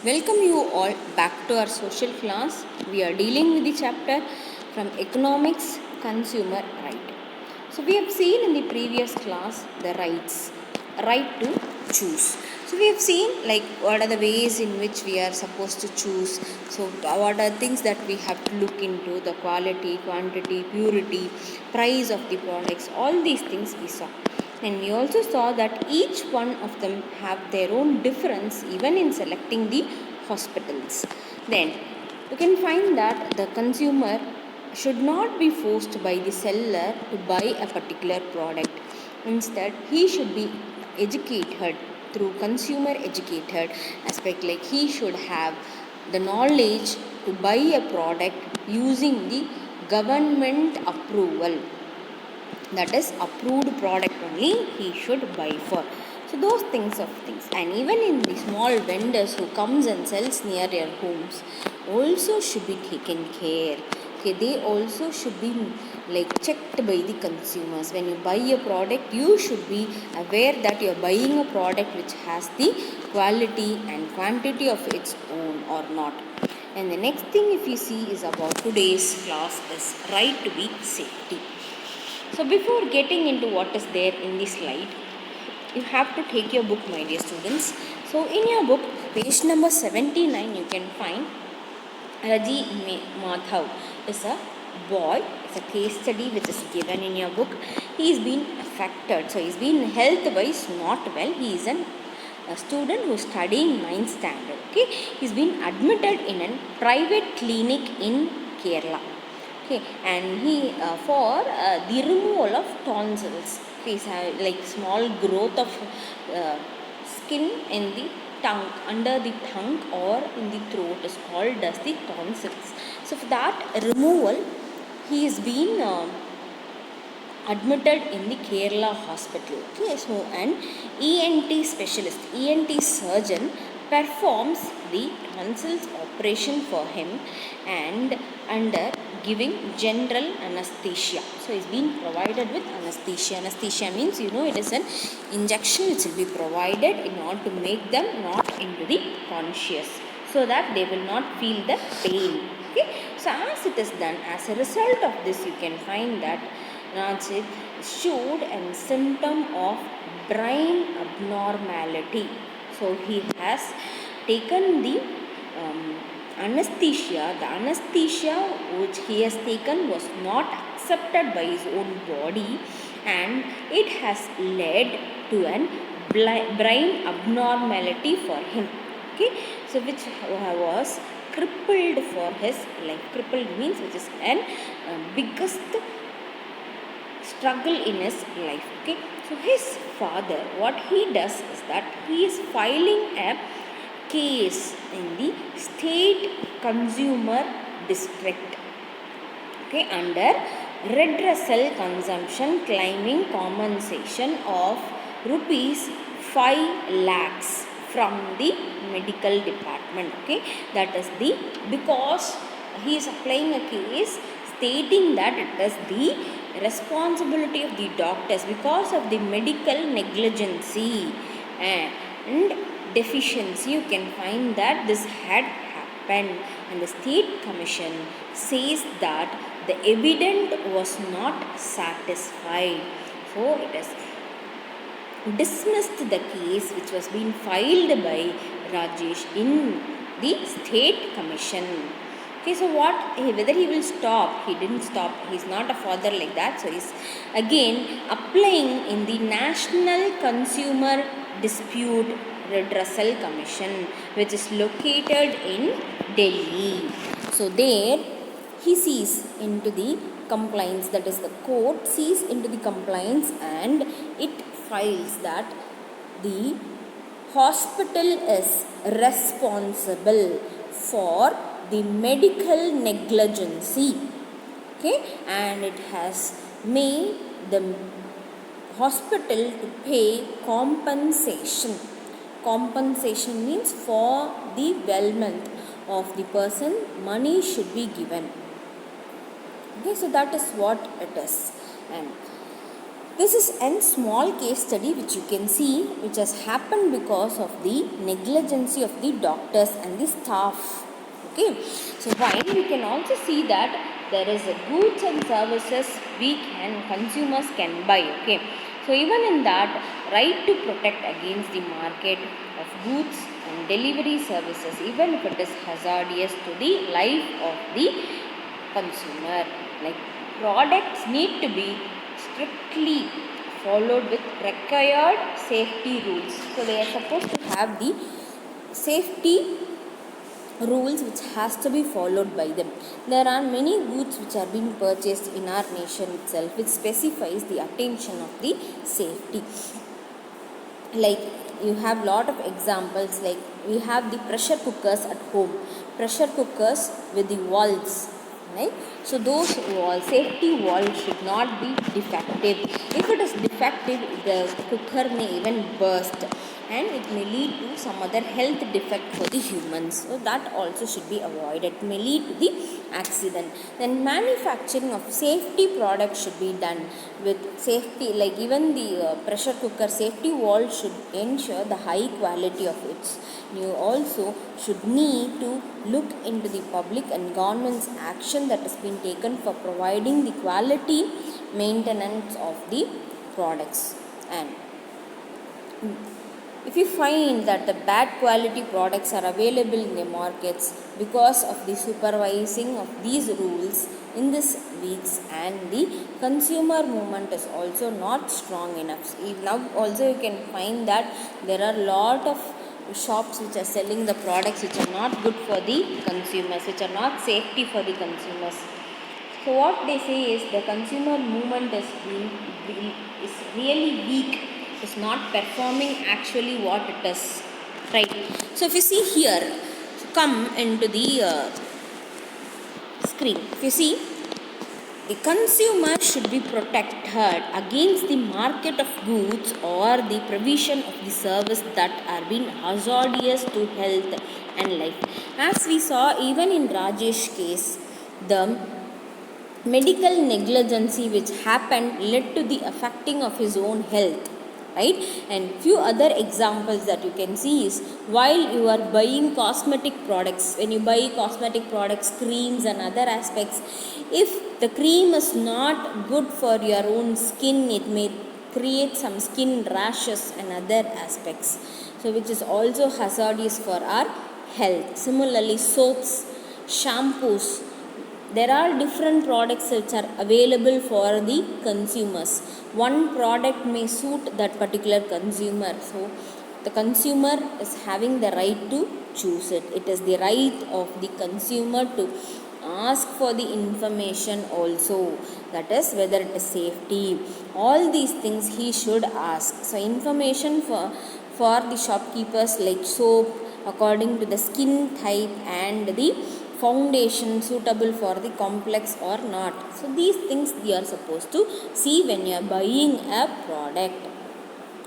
Welcome you all back to our social class. We are dealing with the chapter from economics, consumer right. So we have seen in the previous class the rights, right to choose. So we have seen like what are the ways in which we are supposed to choose. So what are things that we have to look into, the quality, quantity, purity, price of the products, all these things we saw. And we also saw that each one of them have their own difference even in selecting the hospitals. Then you can find that the consumer should not be forced by the seller to buy a particular product. Instead, he should be educated through consumer educated aspect, like he should have the knowledge to buy a product using the government approval, that is approved product only he should buy for. So those things, and even in the small vendors who comes and sells near their homes also should be taken care. Okay, they also should be like checked by the consumers. When you buy a product, you should be aware that you are buying a product which has the quality and quantity of its own or not. And the next thing if you see is about today's class is right to be safety. So before getting into what is there in the slide, you have to take your book, my dear students. So in your book, page number 79, you can find Raji Madhav is a boy. It's a case study which is given in your book. He's been affected. So he's been health-wise not well. He is a student who's studying 9th standard. Okay, he's been admitted in a private clinic in Kerala. Okay, and he for the removal of tonsils. Okay, so like small growth of skin in the tongue, under the tongue or in the throat is called as the tonsils. So for that removal, he has been admitted in the Kerala hospital. Okay, so an ENT specialist, ENT surgeon performs the tonsils operation for him and under giving general anesthesia. So he's been provided with anesthesia. Anesthesia means it is an injection which will be provided in order to make them not into the conscious, so that they will not feel the pain. Okay, so as it is done, as a result of this, you can find that Najib showed a symptom of brain abnormality. So he has taken the anesthesia. The anesthesia which he has taken was not accepted by his own body, and it has led to an brain abnormality for him. Okay, so which was crippled for his life. Crippled means which is an biggest struggle in his life. Okay, so his father, what he does is that he is filing a case in the state consumer district, okay, under redressal consumption, claiming compensation of rupees 5 lakhs from the medical department. Okay, that is the, because he is applying a case stating that it is the responsibility of the doctors because of the medical negligency and deficiency. You can find that this had happened, and the state commission says that the evidence was not satisfied. So it is dismissed the case which was being filed by Rajesh in the state commission. Okay, so whether he will stop? He didn't stop. He's not a father like that. So he's again applying in the National Consumer Dispute Redressal Commission, which is located in Delhi. So there he sees into the complaints, that is the court sees into the complaints, and it files that the hospital is responsible for the medical negligency. Okay, and it has made the hospital to pay compensation. Compensation means for the well-being of the person, money should be given. Okay, so that is what it is. And This is a small case study which you can see which has happened because of the negligence of the doctors and the staff. Okay, so while we can also see that there is a goods and services consumers can buy. Okay, so even in that, right to protect against the market of goods and delivery services, even if it is hazardous to the life of the consumer, like products need to be strictly followed with required safety rules. So they are supposed to have the safety rules which has to be followed by them. There are many goods which are being purchased in our nation itself which specifies the attention of the safety. Like you have lot of examples, like we have the pressure cookers at home, pressure cookers with the walls, right? So those safety walls should not be defective. If it is defective, the cooker may even burst and it may lead to some other health defect for the humans, so that also should be avoided. It may lead to the accident. Then manufacturing of safety products should be done with safety, like even the pressure cooker safety wall should ensure the high quality of it. You also should need to look into the public and government's action that has been taken for providing the quality maintenance of the products. And if you find that the bad quality products are available in the markets because of the supervising of these rules in this weeks, and the consumer movement is also not strong enough. Now also you can find that there are lot of shops which are selling the products which are not good for the consumers, which are not safety for the consumers. So what they say is the consumer movement is really weak, is not performing actually what it is, right? So if you see here, come into the screen, if you see, the consumer should be protected against the market of goods or the provision of the service that are being hazardous to health and life. As we saw even in Rajesh case, the medical negligence which happened led to the affecting of his own health, right? And few other examples that you can see is, while you are buying cosmetic products, when you buy cosmetic products, creams and other aspects, if the cream is not good for your own skin, it may create some skin rashes and other aspects, so which is also hazardous for our health. Similarly, soaps, shampoos, there are different products which are available for the consumers. One product may suit that particular consumer, so the consumer is having the right to choose it. It is the right of the consumer to ask for the information also, that is whether it is safety, all these things he should ask. So information for the shopkeepers, like soap according to the skin type and the foundation suitable for the complex or not. So these things you are supposed to see when you are buying a product,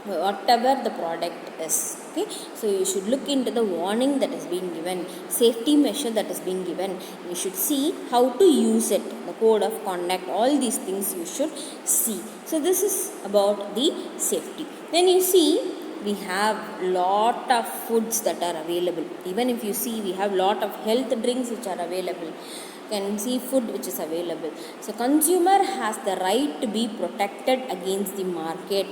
whatever the product is. Okay, so you should look into the warning that has been given, safety measure that has been given. You should see how to use it, the code of conduct, all these things you should see. So this is about the safety. Then you see, we have lot of foods that are available. Even if you see, we have lot of health drinks which are available. You can see food which is available. So consumer has the right to be protected against the market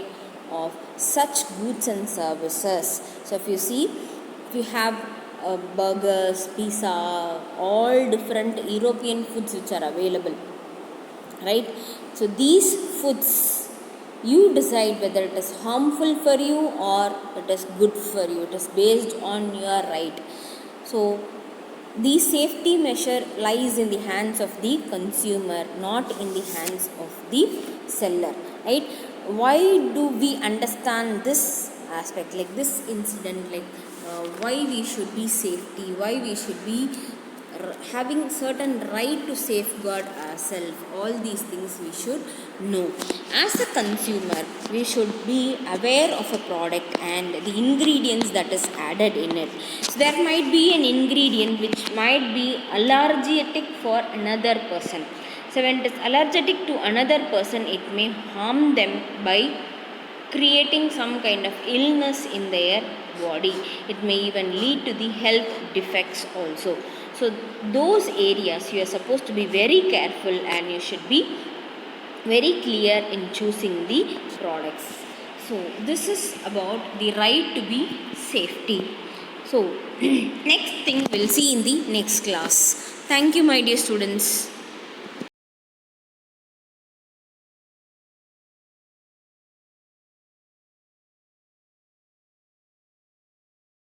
of such goods and services. So if you see, if you have burgers, pizza, all different European foods which are available, right? So these foods, you decide whether it is harmful for you or it is good for you. It is based on your right. So the safety measure lies in the hands of the consumer, not in the hands of the seller, right? Why do we understand this aspect, like this incident, like why we should be safety, why we should be having certain right to safeguard ourselves, all these things we should know. As a consumer, we should be aware of a product and the ingredients that is added in it. So there might be an ingredient which might be allergenic for another person. So when it is allergic to another person, it may harm them by creating some kind of illness in their body. It may even lead to the health defects also. So those areas you are supposed to be very careful, and you should be very clear in choosing the products. So this is about the right to be safety. So next thing we'll see in the next class. Thank you, my dear students.